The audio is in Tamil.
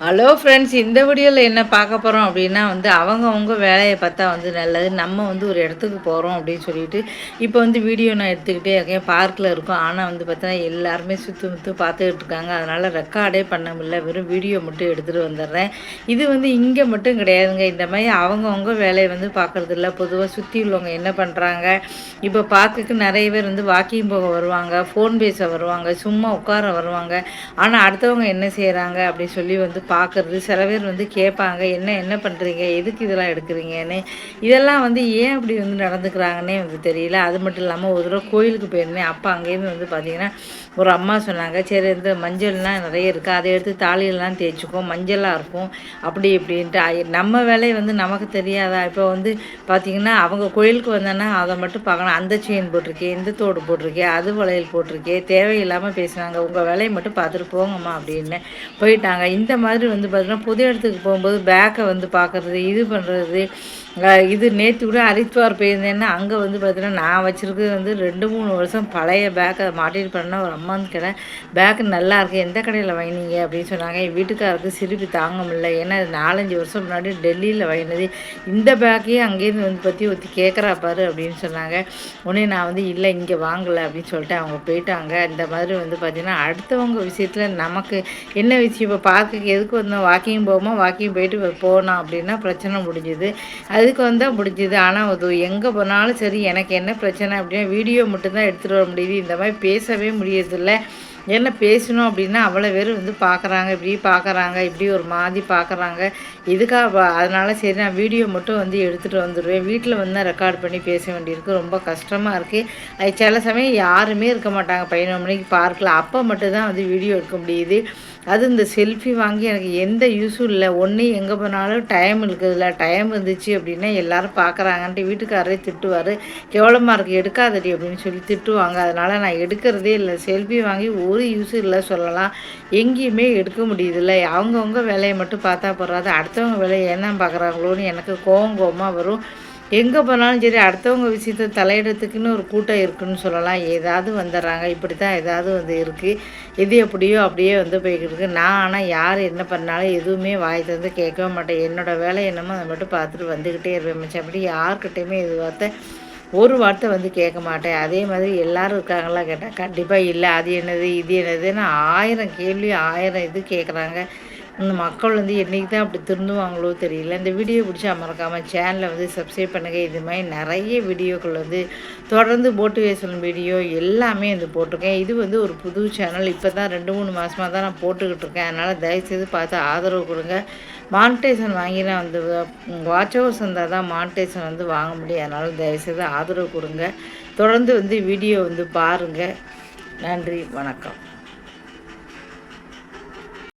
ஹலோ ஃப்ரெண்ட்ஸ், இந்த வீடியோவில் என்ன பார்க்க போகிறோம் அப்படின்னா அவங்கவுங்க வேலையை பார்த்தா நல்லது. நம்ம ஒரு இடத்துக்கு போகிறோம் அப்படின்னு சொல்லிட்டு இப்போ வீடியோ நான் எடுத்துக்கிட்டே இருக்கேன். பார்க்கில் இருக்கோம். ஆனால் பார்த்தா எல்லாருமே சுற்றி முற்று பார்த்துக்கிட்டு இருக்காங்க. அதனால் ரெக்கார்டே பண்ண முடியல. வெறும் வீடியோ மட்டும் எடுத்துகிட்டு வந்துடுறேன். இது இங்கே மட்டும் கிடையாதுங்க. இந்த மாதிரி அவங்கவுங்க வேலையை பார்க்குறது இல்லை. பொதுவாக சுற்றி உள்ளவங்க என்ன பண்ணுறாங்க, இப்போ பார்க்குக்கு நிறைய பேர் வாக்கிங் போக வருவாங்க, ஃபோன் பேச வருவாங்க, சும்மா உட்கார வருவாங்க. ஆனால் அடுத்தவங்க என்ன செய்கிறாங்க அப்படின்னு சொல்லி பார்க்குறது. சில பேர் கேட்பாங்க, என்ன என்ன பண்ணுறீங்க, எதுக்கு இதெல்லாம் எடுக்கிறீங்கன்னு. இதெல்லாம் ஏன் அப்படி நடந்துக்கிறாங்கன்னே தெரியல. அது மட்டும் இல்லாமல் ஒரு தடவை கோயிலுக்கு போயிருந்தேன். அப்போ அங்கேருந்து பார்த்திங்கன்னா ஒரு அம்மா சொன்னாங்க, சரி இந்த மஞ்சள்லாம் நிறைய இருக்குது, அதை எடுத்து தாலியெல்லாம் தேய்ச்சிக்கும், மஞ்சளாக இருக்கும் அப்படி இப்படின்ட்டு. நம்ம வேலையை நமக்கு தெரியாதா? இப்போ பார்த்திங்கன்னா அவங்க கோயிலுக்கு வந்தோன்னா அதை மட்டும் பார்க்கணும். அந்த செயின் போட்டிருக்கேன், இந்த தோடு போட்டிருக்கேன், அது வளையல் போட்டிருக்கேன், தேவையில்லாமல் பேசுனாங்க. உங்கள் வேலையை மட்டும் பார்த்துட்டு போங்கம்மா அப்படின்னு போயிட்டாங்க. இந்த மாதிரி பார்த்திங்கன்னா புது இடத்துக்கு போகும்போது பேக்கை பார்க்குறது, இது பண்ணுறது. இது நேற்று கூட ஹரித்வார் போயிருந்தேன்னா அங்கே பார்த்தீங்கன்னா நான் வச்சுருக்கிறது 2-3 வருஷம் பழைய பேக்கை மாட்டிட்டு பண்ணால் ஒரு அம்மான்னு கேட்டேன், பேக்கு நல்லா இருக்குது, எந்த கடையில் வாங்கினீங்க அப்படின்னு சொன்னாங்க. என் வீட்டுக்காரருக்கு சிரிப்பு தாங்க முடியல. ஏன்னா அது 4-5 வருஷம் முன்னாடி டெல்லியில் வாங்கினது. இந்த பேக்கையே அங்கேருந்து பற்றி ஒத்தி கேட்குறா பாரு அப்படின்னு சொன்னாங்க. உடனே நான் இல்லை இங்கே வாங்கலை அப்படின்னு சொல்லிட்டு அவங்க போயிட்டாங்க. இந்த மாதிரி பார்த்திங்கன்னா அடுத்தவங்க விஷயத்தில் நமக்கு என்ன விஷயம், இப்போ பார்க்குக்கு எதுக்கு வந்தோம், வாக்கிங் போவோமா, வாக்கிங் போயிட்டு போனோம் அப்படின்னா பிரச்சனை முடிஞ்சுது. அதுக்கு வந்தால் முடிஞ்சுது. ஆனால் அது எங்கே போனாலும் சரி, எனக்கு என்ன பிரச்சனை அப்படின்னா வீடியோ மட்டும்தான் எடுத்துகிட்டு வர முடியுது. இந்த மாதிரி பேசவே முடியறதில்ல. என்ன பேசணும் அப்படின்னா அவ்வளோ பேர் பார்க்குறாங்க, இப்படி பார்க்குறாங்க, இப்படி ஒரு மாதிரி பார்க்குறாங்க. இதுக்காக அதனால் சரி நான் வீடியோ மட்டும் எடுத்துகிட்டு வந்துடுவேன். வீட்டில் தான் ரெக்கார்ட் பண்ணி பேச வேண்டியிருக்கு. ரொம்ப கஷ்டமாக இருக்குது. அது சில சமயம் யாருமே இருக்க மாட்டாங்க 11 மணிக்கு பார்க்கில். அப்போ மட்டும்தான் வீடியோ எடுக்க முடியுது. அது இந்த செல்ஃபி வாங்கி எனக்கு எந்த யூஸும் இல்லை. ஒன்று எங்கே போனாலும் டைம் இருக்குதுல்ல, டைம் இருந்துச்சு அப்படின்னா எல்லோரும் பார்க்குறாங்கன்ட்டு வீட்டுக்காரரே திட்டுவார். கேவலமாக இருக்குது, எடுக்காதடி அப்படின்னு சொல்லி திட்டுவாங்க. அதனால் நான் எடுக்கிறதே இல்லை. செல்ஃபி வாங்கி ஒரு யூஸும் இல்லை சொல்லலாம். எங்கேயுமே எடுக்க முடியுதில்ல. அவங்கவுங்க வேலையை மட்டும் பார்த்தா போகாது, அடுத்தவங்க வேலையை என்ன பார்க்குறாங்களோன்னு எனக்கு கோவமாக வரும். எங்கே போனாலும் சரி அடுத்தவங்க விஷயத்தை தலையிடத்துக்குன்னு ஒரு கூட்டம் இருக்குதுன்னு சொல்லலாம். ஏதாவது வந்துடுறாங்க. இப்படி தான் ஏதாவது இருக்குது. எது எப்படியோ அப்படியே போய்கிட்டு இருக்குது. நான் ஆனால் யார் என்ன பண்ணாலும் எதுவுமே வாய் தந்து கேட்கவே மாட்டேன். என்னோடய வேலை என்னமோ அதை மட்டும் பார்த்துட்டு வந்துக்கிட்டே இருப்பேன். மிச்சம் அப்படி யார்கிட்டையுமே ஒரு வார்த்தை கேட்க மாட்டேன். அதே மாதிரி எல்லோரும் இருக்காங்களா கேட்டால் கண்டிப்பாக இல்லை. அது என்னது, இது என்னதுன்னு 1000 கேள்வி 1000 இது கேட்குறாங்க. இந்த மக்கள் என்றைக்கு தான் அப்படி திருந்துவாங்களோ தெரியல. இந்த வீடியோ பிடிச்சா மறக்காமல் சேனலை சப்ஸ்கிரைப் பண்ணுங்கள். இது மாதிரி நிறைய வீடியோக்கள் தொடர்ந்து மோட்டிவேஷன் வீடியோ எல்லாமே போட்டிருக்கேன். இது ஒரு புது சேனல். இப்போ தான் 2-3 மாதமாக தான் நான் போட்டுக்கிட்டு இருக்கேன். அதனால் தயவுசெய்து பார்த்து ஆதரவு கொடுங்க. மானிட்டேஷன் வாங்கி நான் வாட்ச் ஹவர்ஸ் இருந்தால் தான் மானிட்டேஷன் வாங்க முடியும். அதனால் தயவுசெய்து ஆதரவு கொடுங்க. தொடர்ந்து வீடியோ பாருங்கள். நன்றி, வணக்கம்.